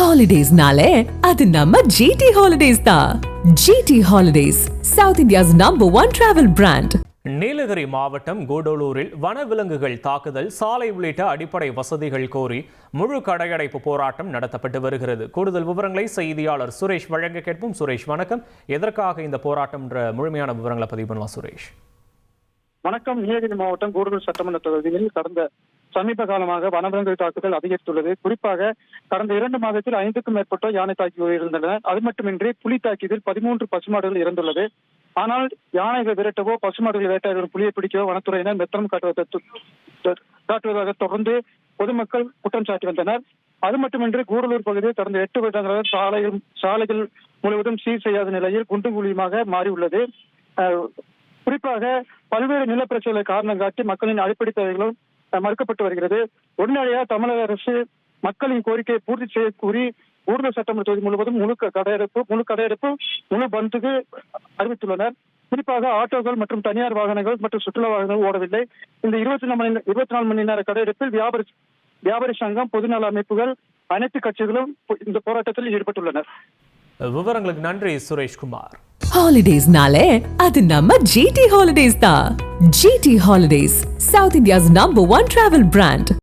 Holidays-nale, அது நம்ம GT Holidays தான். GT Holidays, South India's #1 travel brand. Nilgiri மாவட்டம் கூடலூரில் வனவிலங்குகள் தாக்குதல், சாலை உள்ளிட்ட அடிப்படை வசதிகள் கோரி முழு கடையடைப்பு போராட்டம் நடத்தப்பட்டு வருகிறது. கூடுதல் விவரங்களை செய்தியாளர் சுரேஷ் வழங்க கேட்போம். சுரேஷ், வணக்கம். எதற்காக இந்த போராட்டம் முழுமையான விவரங்களை பதிவு பண்ணுவா சுரேஷ்? வணக்கம். நீலகிரி மாவட்டம் கூடலூர் சட்டமன்ற தொகுதியில் கடந்த சமீப காலமாக வனவிலங்குகள் தாக்குதல் அதிகரித்துள்ளது. குறிப்பாக கடந்த 2 மாதத்தில் 5க்கும் மேற்பட்ட யானை தாக்கி உயிரிழந்தன. அது மட்டுமின்றி புலி தாக்கியதில் 13 பசுமாடுகள் இறந்துள்ளது. ஆனால் யானைகளை விரட்டவோ பசுமாடுகளை வேட்டையாடும் புலியை பிடிக்கவோ வனத்துறையினர் மெத்தனம் காட்டுவதாக தொடர்ந்து பொதுமக்கள் குற்றம் சாட்டி வந்தனர். அது மட்டுமின்றி கூடலூர் பகுதியில் கடந்த 8 வருடங்களாக சாலைகள் முழுவதும் சீர் செய்யாத நிலையில் குண்டு குழியுமாக மாறியுள்ளது. குறிப்பாக பல்வேறு நிலப்பிரச்சனைகளை காரணம் காட்டி மக்களின் அடிப்படை தேவைகளும் மறுக்கப்பட்டு வருகிறது. உடனடியாக தமிழக அரசு மக்களின் கோரிக்கையை பூர்த்தி செய்ய கூறி கூடுதல் சட்டமன்ற தொகுதி முழுவதும் முழு கடையெடுப்பு முழு பந்துக்கு அறிவித்துள்ளனர். குறிப்பாக ஆட்டோக்கள் மற்றும் தனியார் வாகனங்கள் மற்றும் சுற்றுலா வாகனங்கள் ஓடவில்லை. இந்த 24 மணி நேர கடையெடுப்பில் வியாபாரி சங்கம், பொதுநல அமைப்புகள், அனைத்து கட்சிகளும் இந்த போராட்டத்தில் ஈடுபட்டுள்ளனர். விவரங்களுக்கு நன்றி சுரேஷ்குமார். Holidays-nale, அது நம்ம GT Holidays தான். GT Holidays, South India's #1 travel brand.